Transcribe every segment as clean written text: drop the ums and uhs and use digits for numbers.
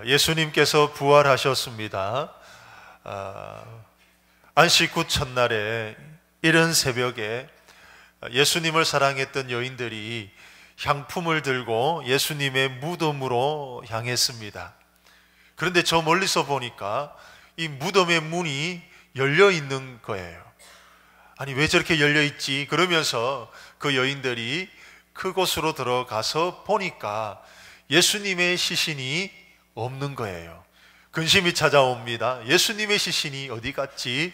예수님께서 부활하셨습니다. 안식 후 첫날에 이른 새벽에 예수님을 사랑했던 여인들이 향품을 들고 예수님의 무덤으로 향했습니다. 그런데 저 멀리서 보니까 이 무덤의 문이 열려 있는 거예요. 아니, 왜 저렇게 열려 있지? 그러면서 그 여인들이 그곳으로 들어가서 보니까 예수님의 시신이 없는 거예요. 근심이 찾아옵니다. 예수님의 시신이 어디 갔지?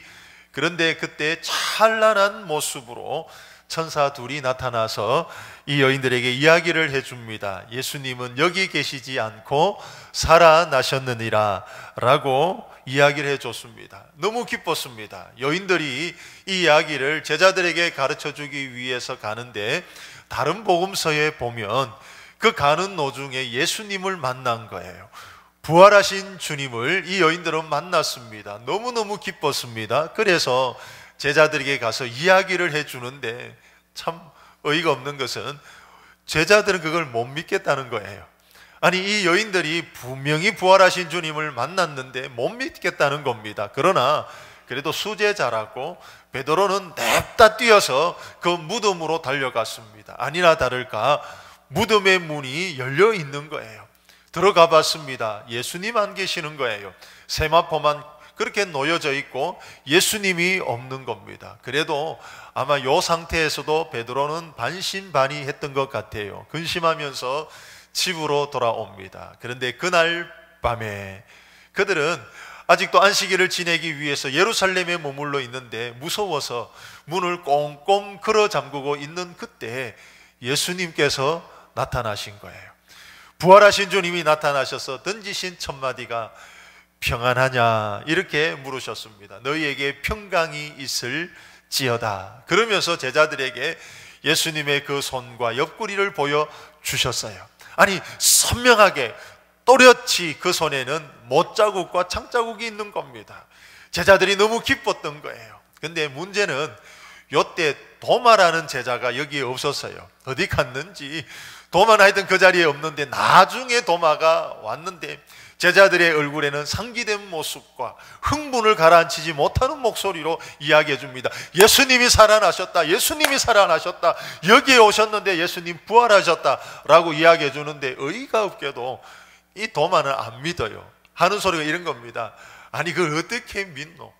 그런데 그때 찬란한 모습으로 천사 둘이 나타나서 이 여인들에게 이야기를 해줍니다. 예수님은 여기 계시지 않고 살아나셨느니라 라고 이야기를 해줬습니다. 너무 기뻤습니다. 여인들이 이 이야기를 제자들에게 가르쳐주기 위해서 가는데, 다른 복음서에 보면 그 가는 도중에 예수님을 만난 거예요. 부활하신 주님을 이 여인들은 만났습니다. 너무너무 기뻤습니다. 그래서 제자들에게 가서 이야기를 해주는데, 참 어이가 없는 것은 제자들은 그걸 못 믿겠다는 거예요. 아니, 이 여인들이 분명히 부활하신 주님을 만났는데 못 믿겠다는 겁니다. 그러나 그래도 수제자라고 베드로는 냅다 뛰어서 그 무덤으로 달려갔습니다. 아니나 다를까 무덤의 문이 열려 있는 거예요. 들어가 봤습니다. 예수님 안 계시는 거예요. 세마포만 그렇게 놓여져 있고 예수님이 없는 겁니다. 그래도 아마 이 상태에서도 베드로는 반신반의했던 것 같아요. 근심하면서 집으로 돌아옵니다. 그런데 그날 밤에 그들은 아직도 안식일을 지내기 위해서 예루살렘에 머물러 있는데 무서워서 문을 꽁꽁 걸어 잠그고 있는 그때 예수님께서 나타나신 거예요. 부활하신 주님이 나타나셔서 던지신 첫 마디가 평안하냐 이렇게 물으셨습니다. 너희에게 평강이 있을지어다. 그러면서 제자들에게 예수님의 그 손과 옆구리를 보여주셨어요. 아니, 선명하게 또렷이 그 손에는 못자국과 창자국이 있는 겁니다. 제자들이 너무 기뻤던 거예요. 근데 문제는 요때 도마라는 제자가 여기에 없었어요. 어디 갔는지. 도마는 하여튼 그 자리에 없는데 나중에 도마가 왔는데 제자들의 얼굴에는 상기된 모습과 흥분을 가라앉히지 못하는 목소리로 이야기해 줍니다. 예수님이 살아나셨다. 예수님이 살아나셨다. 여기에 오셨는데 예수님 부활하셨다 라고 이야기해 주는데, 어이가 없게도 이 도마는 안 믿어요. 하는 소리가 이런 겁니다. 아니, 그걸 어떻게 믿노?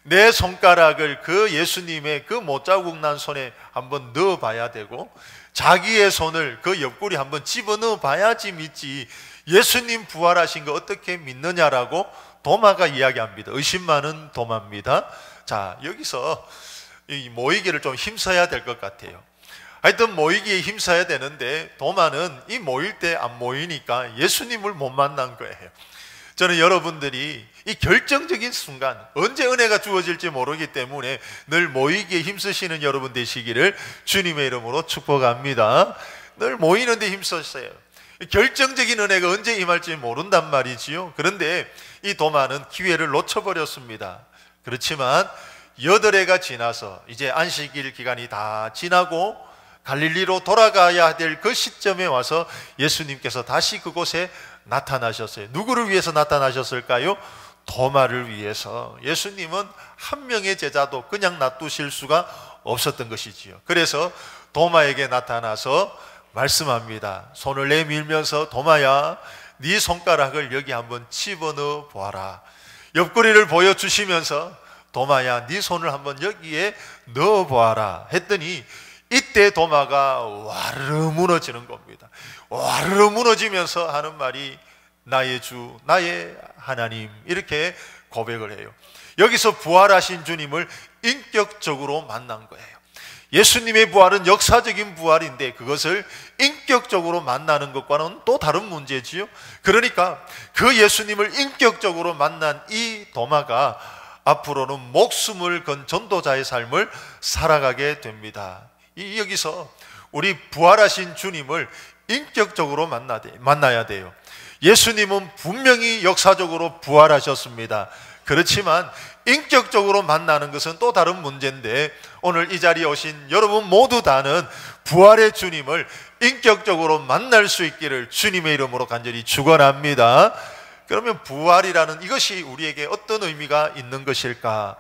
내 손가락을 그 예수님의 그 못자국 난 손에 한번 넣어 봐야 되고, 자기의 손을 그 옆구리 한번 집어넣어 봐야지 믿지, 예수님 부활하신 거 어떻게 믿느냐라고 도마가 이야기합니다. 의심 많은 도마입니다. 자, 여기서 이 모이기를 좀 힘써야 될 것 같아요. 하여튼 모이기에 힘써야 되는데 도마는 이 모일 때 안 모이니까 예수님을 못 만난 거예요. 저는 여러분들이 이 결정적인 순간 언제 은혜가 주어질지 모르기 때문에 늘 모이기에 힘쓰시는 여러분 되시기를 주님의 이름으로 축복합니다. 늘 모이는데 힘쓰세요. 결정적인 은혜가 언제 임할지 모른단 말이지요. 그런데 이 도마는 기회를 놓쳐버렸습니다. 그렇지만 8해가 지나서 이제 안식일 기간이 다 지나고 갈릴리로 돌아가야 될 그 시점에 와서 예수님께서 다시 그곳에 나타나셨어요. 누구를 위해서 나타나셨을까요? 도마를 위해서. 예수님은 한 명의 제자도 그냥 놔두실 수가 없었던 것이지요. 그래서 도마에게 나타나서 말씀합니다. 손을 내밀면서 도마야, 네 손가락을 여기 한번 집어넣어 보아라. 옆구리를 보여주시면서 도마야, 네 손을 한번 여기에 넣어 보아라 했더니 이때 도마가 와르르 무너지는 겁니다. 와르르 무너지면서 하는 말이 나의 주, 나의 하나님, 이렇게 고백을 해요. 여기서 부활하신 주님을 인격적으로 만난 거예요. 예수님의 부활은 역사적인 부활인데 그것을 인격적으로 만나는 것과는 또 다른 문제지요. 그러니까 그 예수님을 인격적으로 만난 이 도마가 앞으로는 목숨을 건 전도자의 삶을 살아가게 됩니다. 여기서 우리 부활하신 주님을 인격적으로 만나야 돼요. 예수님은 분명히 역사적으로 부활하셨습니다. 그렇지만 인격적으로 만나는 것은 또 다른 문제인데, 오늘 이 자리에 오신 여러분 모두 다는 부활의 주님을 인격적으로 만날 수 있기를 주님의 이름으로 간절히 축원합니다. 그러면 부활이라는 이것이 우리에게 어떤 의미가 있는 것일까?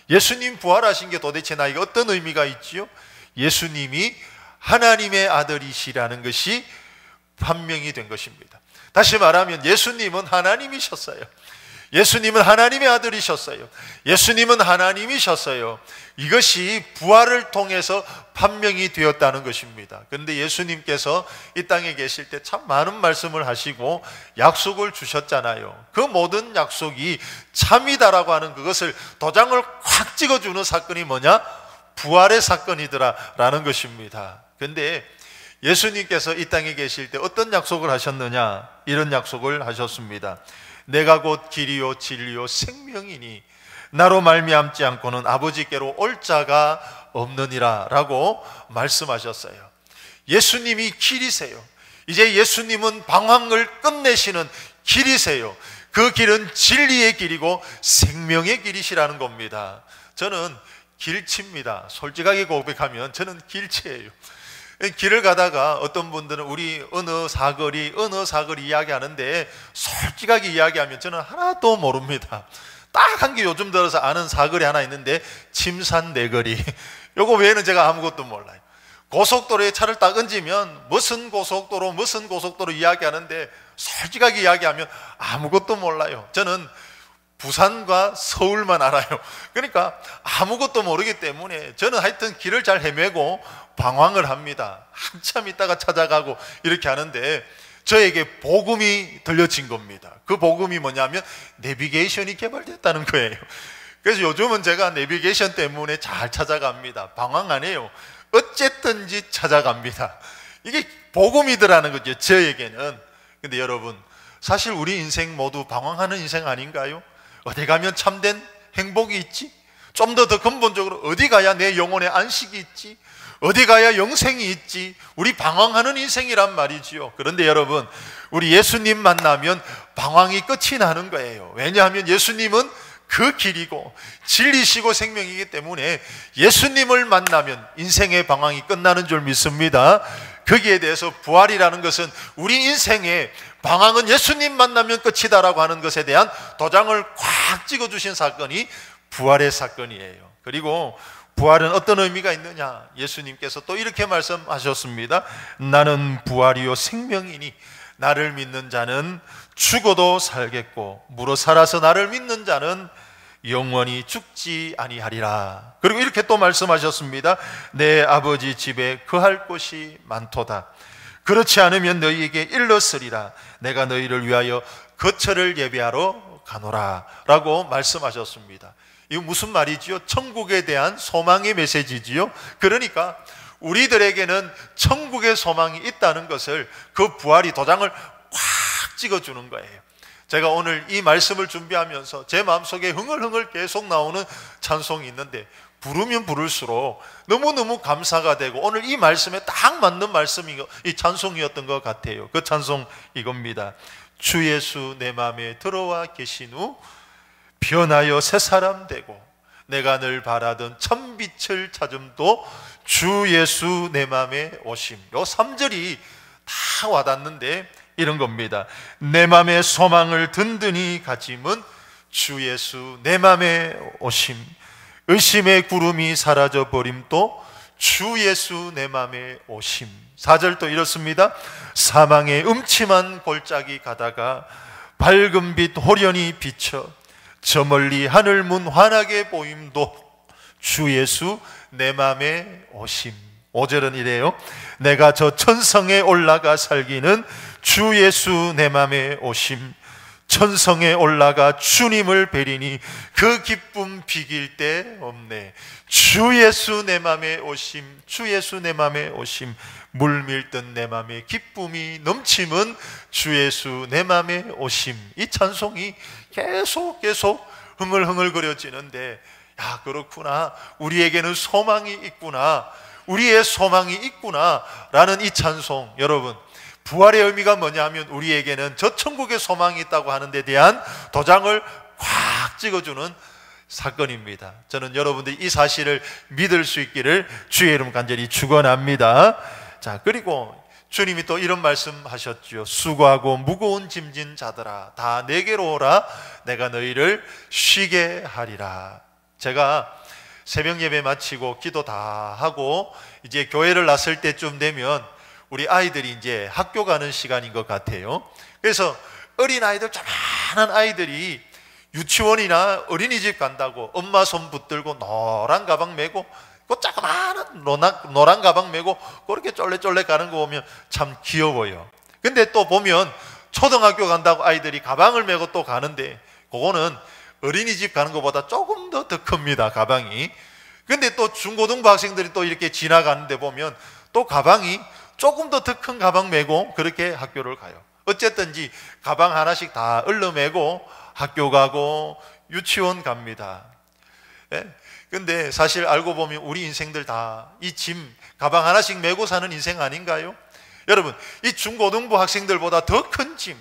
예수님 부활하신 게 도대체 나에게 어떤 의미가 있지요? 예수님이 하나님의 아들이시라는 것이 판명이 된 것입니다. 다시 말하면 예수님은 하나님이셨어요. 예수님은 하나님의 아들이셨어요. 예수님은 하나님이셨어요. 이것이 부활을 통해서 판명이 되었다는 것입니다. 그런데 예수님께서 이 땅에 계실 때 참 많은 말씀을 하시고 약속을 주셨잖아요. 그 모든 약속이 참이다라고 하는 그것을 도장을 확 찍어주는 사건이 뭐냐? 부활의 사건이더라라는 것입니다. 그런데 예수님께서 이 땅에 계실 때 어떤 약속을 하셨느냐? 이런 약속을 하셨습니다. 내가 곧 길이요 진리요 생명이니 나로 말미암지 않고는 아버지께로 올 자가 없느니라 라고 말씀하셨어요. 예수님이 길이세요. 이제 예수님은 방황을 끝내시는 길이세요. 그 길은 진리의 길이고 생명의 길이시라는 겁니다. 저는 길치입니다. 솔직하게 고백하면 저는 길치예요. 길을 가다가 어떤 분들은 우리 어느 사거리 이야기하는데 솔직하게 이야기하면 저는 하나도 모릅니다. 딱 한 게 요즘 들어서 아는 사거리 하나 있는데 침산내거리, 요거 외에는 제가 아무것도 몰라요. 고속도로에 차를 딱 얹으면 무슨 고속도로 이야기하는데 솔직하게 이야기하면 아무것도 몰라요. 저는 부산과 서울만 알아요. 그러니까 아무것도 모르기 때문에 저는 하여튼 길을 잘 헤매고 방황을 합니다. 한참 있다가 찾아가고 이렇게 하는데 저에게 복음이 들려진 겁니다. 그 복음이 뭐냐면 내비게이션이 개발됐다는 거예요. 그래서 요즘은 제가 내비게이션 때문에 잘 찾아갑니다. 방황 안 해요. 어쨌든지 찾아갑니다. 이게 복음이더라는 거죠, 저에게는. 근데 여러분, 사실 우리 인생 모두 방황하는 인생 아닌가요? 어디 가면 참된 행복이 있지? 좀 더 근본적으로 어디 가야 내 영혼의 안식이 있지? 어디 가야 영생이 있지? 우리 방황하는 인생이란 말이지요. 그런데 여러분, 우리 예수님 만나면 방황이 끝이 나는 거예요. 왜냐하면 예수님은 그 길이고 진리시고 생명이기 때문에 예수님을 만나면 인생의 방황이 끝나는 줄 믿습니다. 거기에 대해서 부활이라는 것은 우리 인생의 방황은 예수님 만나면 끝이다라고 하는 것에 대한 도장을 꽉 찍어주신 사건이 부활의 사건이에요. 그리고 부활은 어떤 의미가 있느냐? 예수님께서 또 이렇게 말씀하셨습니다. 나는 부활이요 생명이니 나를 믿는 자는 죽어도 살겠고 무릇 살아서 나를 믿는 자는 영원히 죽지 아니하리라. 그리고 이렇게 또 말씀하셨습니다. 내 아버지 집에 거할 곳이 많도다. 그렇지 않으면 너희에게 일렀으리라. 내가 너희를 위하여 거처를 예비하러 가노라 라고 말씀하셨습니다. 이거 무슨 말이지요? 천국에 대한 소망의 메시지지요. 그러니까 우리들에게는 천국의 소망이 있다는 것을 그 부활이 도장을 꽉 찍어주는 거예요. 제가 오늘 이 말씀을 준비하면서 제 마음속에 흥얼흥얼 계속 나오는 찬송이 있는데 부르면 부를수록 너무너무 감사가 되고 오늘 이 말씀에 딱 맞는 말씀이 이 찬송이었던 것 같아요. 그 찬송 이겁니다. 주 예수 내 맘에 들어와 계신 후 변하여 새 사람 되고 내가 늘 바라던 참빛을 찾음도 주 예수 내 맘에 오심. 요 3절이 다 와닿는데 이런 겁니다. 내 맘의 소망을 든든히 가짐은 주 예수 내 맘에 오심. 의심의 구름이 사라져 버림도 주 예수 내 맘에 오심. 4절 또 이렇습니다. 사망의 음침한 골짜기 가다가 밝은 빛 호련히 비쳐 저 멀리 하늘 문 환하게 보임도 주 예수 내 맘에 오심. 5절은 이래요. 내가 저 천성에 올라가 살기는 주 예수 내 맘에 오심. 천성에 올라가 주님을 뵈리니 그 기쁨 비길 데 없네. 주 예수 내 맘에 오심. 주 예수 내 맘에 오심. 물밀듯 내 맘에 기쁨이 넘침은 주 예수 내 맘에 오심. 이 찬송이 계속 흥얼흥얼거려지는데 야, 그렇구나, 우리에게는 소망이 있구나, 우리의 소망이 있구나 라는 이 찬송. 여러분, 부활의 의미가 뭐냐면 우리에게는 저 천국의 소망이 있다고 하는 데 대한 도장을 꽉 찍어주는 사건입니다. 저는 여러분들이 이 사실을 믿을 수 있기를 주의 이름 간절히 축원합니다. 자, 그리고 주님이 또 이런 말씀하셨죠. 수고하고 무거운 짐진 자들아 다 내게로 오라. 내가 너희를 쉬게 하리라. 제가 새벽 예배 마치고 기도 다 하고 이제 교회를 나설 때쯤 되면 우리 아이들이 이제 학교 가는 시간인 것 같아요. 그래서 어린아이들, 조그마한 아이들이 유치원이나 어린이집 간다고 엄마 손 붙들고 노란 가방 메고 그 조그마한 노란 가방 메고 그렇게 쫄래쫄래 가는 거 보면 참 귀여워요. 근데 또 보면 초등학교 간다고 아이들이 가방을 메고 또 가는데 그거는 어린이집 가는 것보다 조금 더 큽니다, 가방이. 근데 또 중고등부 학생들이 또 이렇게 지나가는데 보면 또 가방이 조금 더 큰 가방 메고 그렇게 학교를 가요. 어쨌든지 가방 하나씩 다 얼려 메고 학교 가고 유치원 갑니다. 예? 근데 사실 알고 보면 우리 인생들 다 이 짐, 가방 하나씩 메고 사는 인생 아닌가요? 여러분, 이 중고등부 학생들보다 더 큰 짐,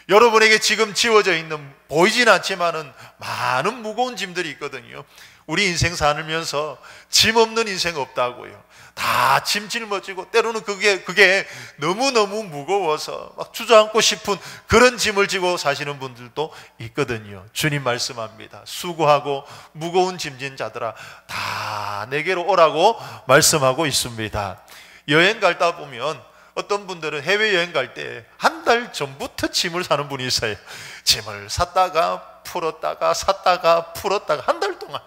여러분에게 지금 지워져 있는 보이진 않지만은 많은 무거운 짐들이 있거든요. 우리 인생 살면서 짐 없는 인생 없다고요. 다 짐 짊어지고 때로는 그게 너무너무 무거워서 막 주저앉고 싶은 그런 짐을 지고 사시는 분들도 있거든요. 주님 말씀합니다. 수고하고 무거운 짐진 자들아 다 내게로 오라고 말씀하고 있습니다. 여행 갔다 보면 어떤 분들은 해외여행 갈 때 한 달 전부터 짐을 사는 분이 있어요. 짐을 샀다가 풀었다가 샀다가 풀었다가 한 달 동안.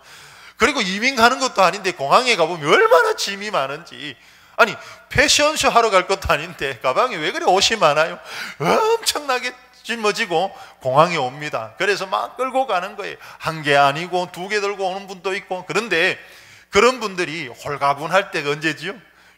그리고 이민 가는 것도 아닌데 공항에 가보면 얼마나 짐이 많은지. 아니 패션쇼 하러 갈 것도 아닌데 가방에 왜 그래 옷이 많아요? 엄청나게 짊어지고 공항에 옵니다. 그래서 막 끌고 가는 거예요. 한 개 아니고 2개 들고 오는 분도 있고. 그런데 그런 분들이 홀가분할 때가 언제지요?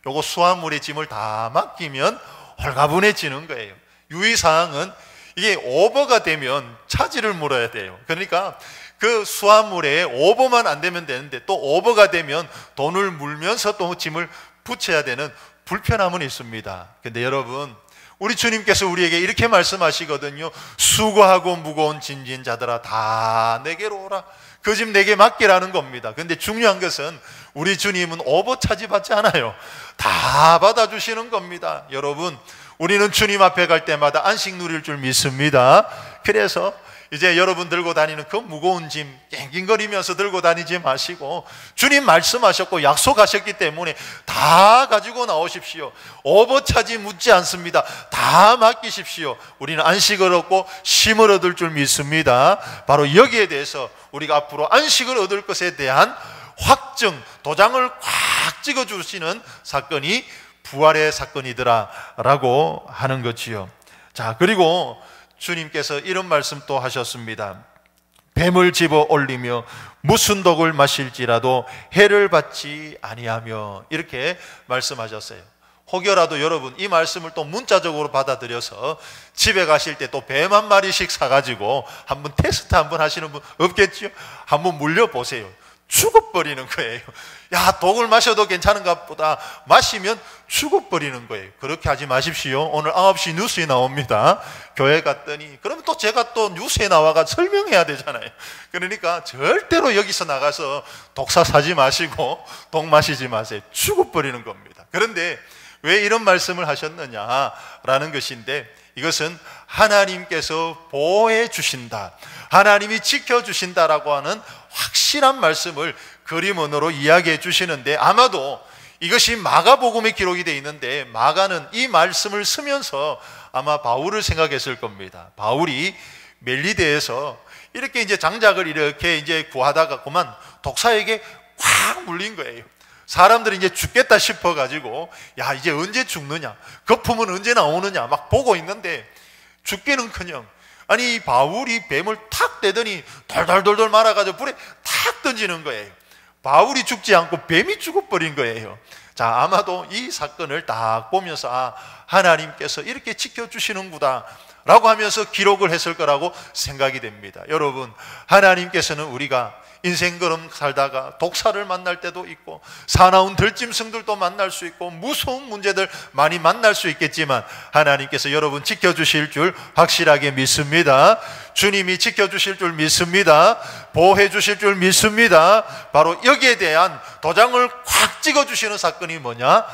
요거 수화물에 짐을 다 맡기면 홀가분해지는 거예요. 유의사항은 이게 오버가 되면 차질을 물어야 돼요. 그러니까 그 수화물에 오버만 안 되면 되는데 또 오버가 되면 돈을 물면서 또 짐을 붙여야 되는 불편함은 있습니다. 근데 여러분, 우리 주님께서 우리에게 이렇게 말씀하시거든요. 수고하고 무거운 짐진 자들아 다 내게로 오라. 그 짐 내게 맡기라는 겁니다. 근데 중요한 것은 우리 주님은 오버 차지 받지 않아요. 다 받아주시는 겁니다. 여러분, 우리는 주님 앞에 갈 때마다 안식 누릴 줄 믿습니다. 그래서 이제 여러분 들고 다니는 그 무거운 짐 낑낑거리면서 들고 다니지 마시고 주님 말씀하셨고 약속하셨기 때문에 다 가지고 나오십시오. 오버차지 묻지 않습니다. 다 맡기십시오. 우리는 안식을 얻고 쉼을 얻을 줄 믿습니다. 바로 여기에 대해서 우리가 앞으로 안식을 얻을 것에 대한 확증, 도장을 꽉 찍어주시는 사건이 부활의 사건이더라 라고 하는 거지요. 자, 그리고 주님께서 이런 말씀 또 하셨습니다. 뱀을 집어 올리며 무슨 독을 마실지라도 해를 받지 아니하며, 이렇게 말씀하셨어요. 혹여라도 여러분 이 말씀을 또 문자적으로 받아들여서 집에 가실 때 또 뱀 한 마리씩 사가지고 한번 테스트 한번 하시는 분 없겠죠? 한번 물려보세요. 죽어버리는 거예요. 야, 독을 마셔도 괜찮은가 보다 마시면 죽어버리는 거예요. 그렇게 하지 마십시오. 오늘 9시 뉴스에 나옵니다. 교회 갔더니 그러면 또 제가 또 뉴스에 나와가 설명해야 되잖아요. 그러니까 절대로 여기서 나가서 독사 사지 마시고 독 마시지 마세요. 죽어버리는 겁니다. 그런데 왜 이런 말씀을 하셨느냐라는 것인데, 이것은 하나님께서 보호해 주신다, 하나님이 지켜주신다라고 하는 확실한 말씀을 그림언어로 이야기해 주시는데, 아마도 이것이 마가복음에 기록이 되어 있는데 마가는 이 말씀을 쓰면서 아마 바울을 생각했을 겁니다. 바울이 멜리데에서 이렇게 이제 장작을 이렇게 이제 구하다가 그만 독사에게 확 물린 거예요. 사람들이 이제 죽겠다 싶어가지고 야, 이제 언제 죽느냐, 거품은 언제 나오느냐 막 보고 있는데 죽기는커녕, 아니 바울이 뱀을 탁 떼더니 돌돌돌돌 말아가지고 불에 탁 던지는 거예요. 바울이 죽지 않고 뱀이 죽어버린 거예요. 자, 아마도 이 사건을 딱 보면서 아, 하나님께서 이렇게 지켜주시는구나 라고 하면서 기록을 했을 거라고 생각이 됩니다. 여러분, 하나님께서는 우리가 인생 걸음 살다가 독사를 만날 때도 있고 사나운 들짐승들도 만날 수 있고 무서운 문제들 많이 만날 수 있겠지만 하나님께서 여러분 지켜주실 줄 확실하게 믿습니다. 주님이 지켜주실 줄 믿습니다. 보호해 주실 줄 믿습니다. 바로 여기에 대한 도장을 꽉 찍어주시는 사건이 뭐냐?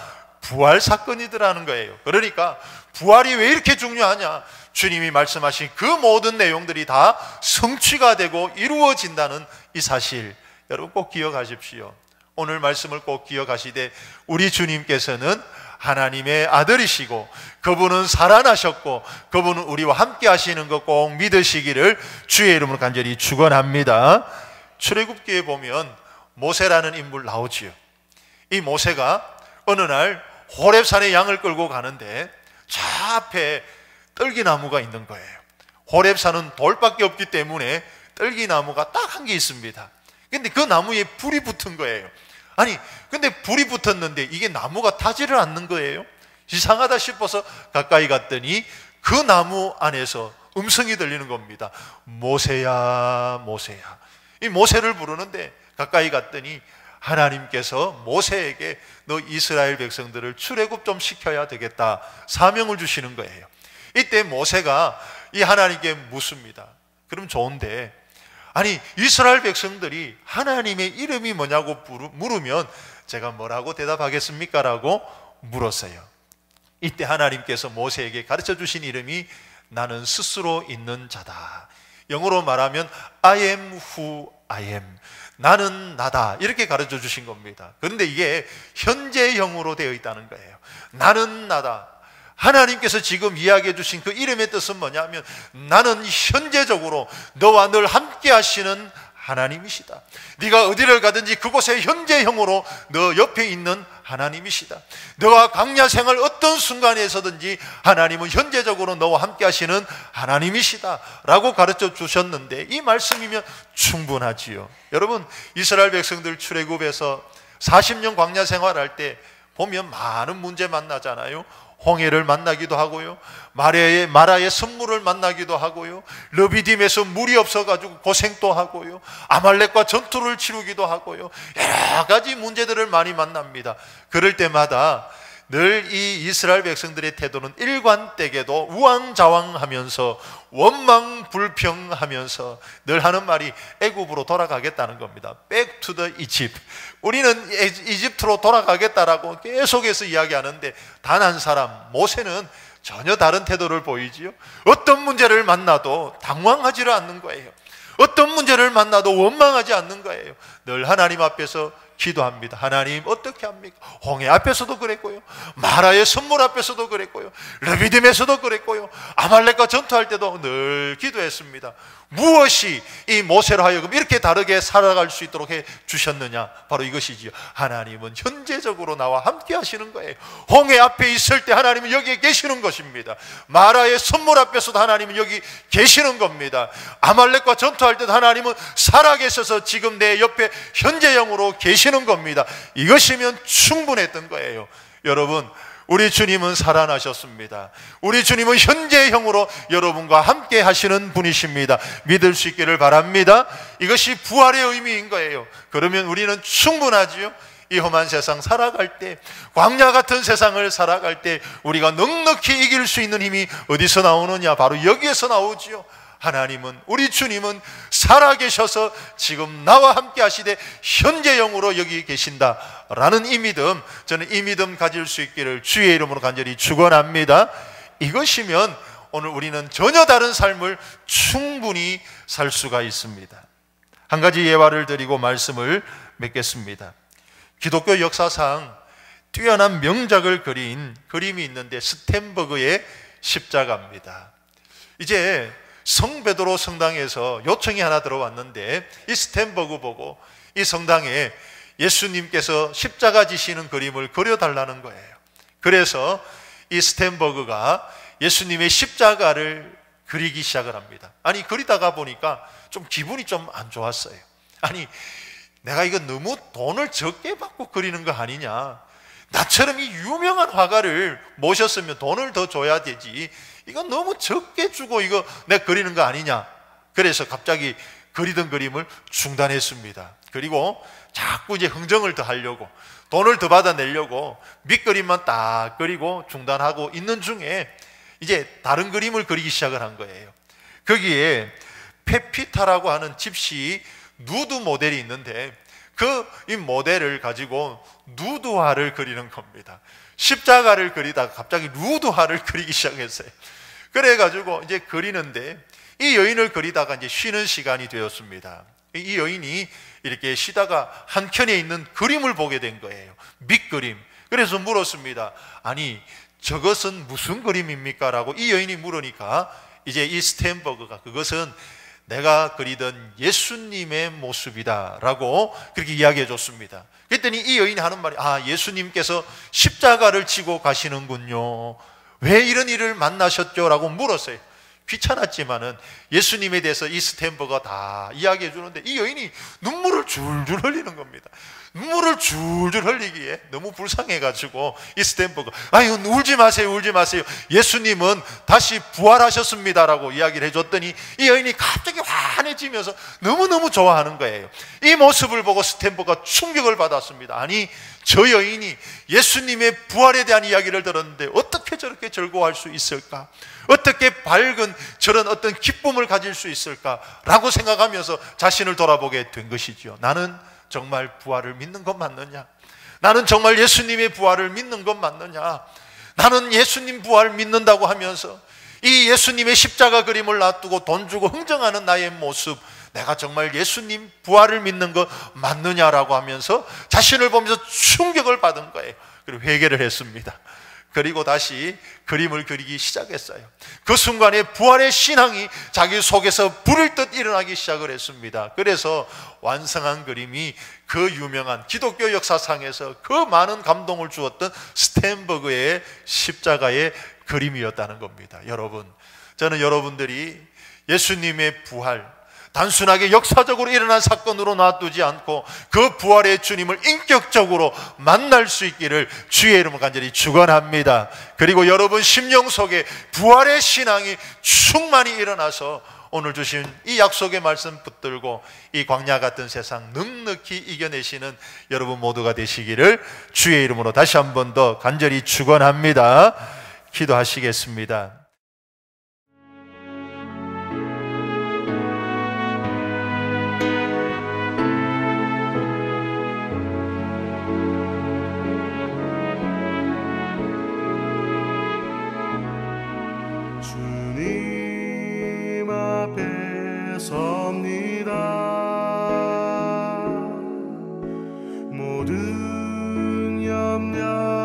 부활 사건이더라는 거예요. 그러니까 부활이 왜 이렇게 중요하냐? 주님이 말씀하신 그 모든 내용들이 다 성취가 되고 이루어진다는 이 사실, 여러분 꼭 기억하십시오. 오늘 말씀을 꼭 기억하시되, 우리 주님께서는 하나님의 아들이시고 그분은 살아나셨고 그분은 우리와 함께 하시는 것 꼭 믿으시기를 주의 이름으로 간절히 축원합니다. 출애굽기에 보면 모세라는 인물 나오지요. 이 모세가 어느 날 호렙산에 양을 끌고 가는데 저 앞에 떨기나무가 있는 거예요. 호렙산은 돌밖에 없기 때문에 떨기나무가 딱 한 개 있습니다. 근데 그 나무에 불이 붙은 거예요. 아니, 근데 불이 붙었는데 이게 나무가 타지를 않는 거예요. 이상하다 싶어서 가까이 갔더니 그 나무 안에서 음성이 들리는 겁니다. 모세야, 모세야. 이 모세를 부르는데 가까이 갔더니 하나님께서 모세에게 너 이스라엘 백성들을 출애굽 좀 시켜야 되겠다 사명을 주시는 거예요. 이때 모세가 이 하나님께 묻습니다. 그럼 좋은데, 아니 이스라엘 백성들이 하나님의 이름이 뭐냐고 물으면 제가 뭐라고 대답하겠습니까? 라고 물었어요. 이때 하나님께서 모세에게 가르쳐 주신 이름이 나는 스스로 있는 자다. 영어로 말하면 I am who I am. 나는 나다. 이렇게 가르쳐 주신 겁니다. 그런데 이게 현재형으로 되어 있다는 거예요. 나는 나다. 하나님께서 지금 이야기해 주신 그 이름의 뜻은 뭐냐면 나는 현재적으로 너와 늘 함께 하시는 하나님이시다. 네가 어디를 가든지 그곳에 현재형으로 너 옆에 있는 하나님이시다. 너와 광야 생활 어떤 순간에서든지 하나님은 현재적으로 너와 함께 하시는 하나님이시다 라고 가르쳐 주셨는데, 이 말씀이면 충분하지요. 여러분, 이스라엘 백성들 출애굽에서 40년 광야 생활할 때 보면 많은 문제 만나잖아요. 홍해를 만나기도 하고요, 마라의 선물을 만나기도 하고요, 르비딤에서 물이 없어가지고 고생도 하고요, 아말렉과 전투를 치르기도 하고요, 여러 가지 문제들을 많이 만납니다. 그럴 때마다 늘 이 이스라엘 백성들의 태도는 일관되게도 우왕좌왕하면서 원망불평하면서 늘 하는 말이 애굽으로 돌아가겠다는 겁니다. Back to the Egypt. 우리는 이집트로 돌아가겠다라고 계속해서 이야기하는데 단 한 사람, 모세는 전혀 다른 태도를 보이지요. 어떤 문제를 만나도 당황하지를 않는 거예요. 어떤 문제를 만나도 원망하지 않는 거예요. 늘 하나님 앞에서 기도합니다. 하나님 어떻게 합니까? 홍해 앞에서도 그랬고요, 마라의 선물 앞에서도 그랬고요, 르비딤에서도 그랬고요, 아말렉과 전투할 때도 늘 기도했습니다. 무엇이 이 모세로 하여금 이렇게 다르게 살아갈 수 있도록 해 주셨느냐? 바로 이것이지요. 하나님은 현재적으로 나와 함께 하시는 거예요. 홍해 앞에 있을 때 하나님은 여기에 계시는 것입니다. 마라의 선물 앞에서도 하나님은 여기 계시는 겁니다. 아말렉과 전투할 때도 하나님은 살아계셔서 지금 내 옆에 현재형으로 계시는 겁니다. 이것이면 충분했던 거예요. 여러분, 우리 주님은 살아나셨습니다. 우리 주님은 현재형으로 여러분과 함께 하시는 분이십니다. 믿을 수 있기를 바랍니다. 이것이 부활의 의미인 거예요. 그러면 우리는 충분하지요. 이 험한 세상 살아갈 때, 광야 같은 세상을 살아갈 때 우리가 넉넉히 이길 수 있는 힘이 어디서 나오느냐? 바로 여기에서 나오지요. 하나님은, 우리 주님은 살아계셔서 지금 나와 함께 하시되 현재형으로 여기 계신다라는 이 믿음, 저는 이 믿음 가질 수 있기를 주의 이름으로 간절히 축원합니다. 이것이면 오늘 우리는 전혀 다른 삶을 충분히 살 수가 있습니다. 한 가지 예화를 드리고 말씀을 맺겠습니다. 기독교 역사상 뛰어난 명작을 그린 그림이 있는데 스텐버그의 십자가입니다. 이제 성 베드로 성당에서 요청이 하나 들어왔는데 이 스텐버그 보고 이 성당에 예수님께서 십자가 지시는 그림을 그려달라는 거예요. 그래서 이 스텐버그가 예수님의 십자가를 그리기 시작을 합니다. 아니, 그리다가 보니까 좀 기분이 좀 안 좋았어요. 아니, 내가 이거 너무 돈을 적게 받고 그리는 거 아니냐? 나처럼 이 유명한 화가를 모셨으면 돈을 더 줘야 되지, 이건 너무 적게 주고 이거 내가 그리는 거 아니냐? 그래서 갑자기 그리던 그림을 중단했습니다. 그리고 자꾸 이제 흥정을 더 하려고, 돈을 더 받아내려고 밑그림만 딱 그리고 중단하고 있는 중에 이제 다른 그림을 그리기 시작을 한 거예요. 거기에 페피타라고 하는 집시 누드 모델이 있는데 이 모델을 가지고 누드화를 그리는 겁니다. 십자가를 그리다가 갑자기 누드화를 그리기 시작했어요. 그래가지고 이제 그리는데 이 여인을 그리다가 이제 쉬는 시간이 되었습니다. 이 여인이 이렇게 쉬다가 한켠에 있는 그림을 보게 된 거예요. 밑그림. 그래서 물었습니다. 아니, 저것은 무슨 그림입니까? 라고 이 여인이 물으니까 이제 이 스텐버그가 그것은 내가 그리던 예수님의 모습이다 라고 그렇게 이야기해 줬습니다. 그랬더니 이 여인이 하는 말이, 예수님께서 십자가를 지고 가시는군요. 왜 이런 일을 만나셨죠? 라고 물었어요. 귀찮았지만은 예수님에 대해서 이 스탠버가 다 이야기해 주는데 이 여인이 눈물을 줄줄 흘리는 겁니다. 눈물을 줄줄 흘리기에 너무 불쌍해가지고 이 스탠버가 울지 마세요, 울지 마세요. 예수님은 다시 부활하셨습니다라고 이야기를 해줬더니 이 여인이 갑자기 환해지면서 너무너무 좋아하는 거예요. 이 모습을 보고 스탠버가 충격을 받았습니다. 아니, 저 여인이 예수님의 부활에 대한 이야기를 들었는데 어떻게 저렇게 즐거워할 수 있을까? 어떻게 밝은 저런 어떤 기쁨을 가질 수 있을까라고 생각하면서 자신을 돌아보게 된 것이죠. 나는 정말 부활을 믿는 것 맞느냐? 나는 정말 예수님의 부활을 믿는 것 맞느냐? 나는 예수님 부활 믿는다고 하면서 이 예수님의 십자가 그림을 놔두고 돈 주고 흥정하는 나의 모습, 내가 정말 예수님 부활을 믿는 것 맞느냐라고 하면서 자신을 보면서 충격을 받은 거예요. 그리고 회개를 했습니다. 그리고 다시 그림을 그리기 시작했어요. 그 순간에 부활의 신앙이 자기 속에서 불을 듯 일어나기 시작을 했습니다. 그래서 완성한 그림이 그 유명한 기독교 역사상에서 그 많은 감동을 주었던 스텐버그의 십자가의 그림이었다는 겁니다. 여러분, 저는 여러분들이 예수님의 부활, 단순하게 역사적으로 일어난 사건으로 놔두지 않고 그 부활의 주님을 인격적으로 만날 수 있기를 주의 이름으로 간절히 축원합니다. 그리고 여러분 심령 속에 부활의 신앙이 충만히 일어나서 오늘 주신 이 약속의 말씀 붙들고 이 광야 같은 세상 넉넉히 이겨내시는 여러분 모두가 되시기를 주의 이름으로 다시 한 번 더 간절히 축원합니다. 기도하시겠습니다. 주님 앞에 섭니다. 모든 염려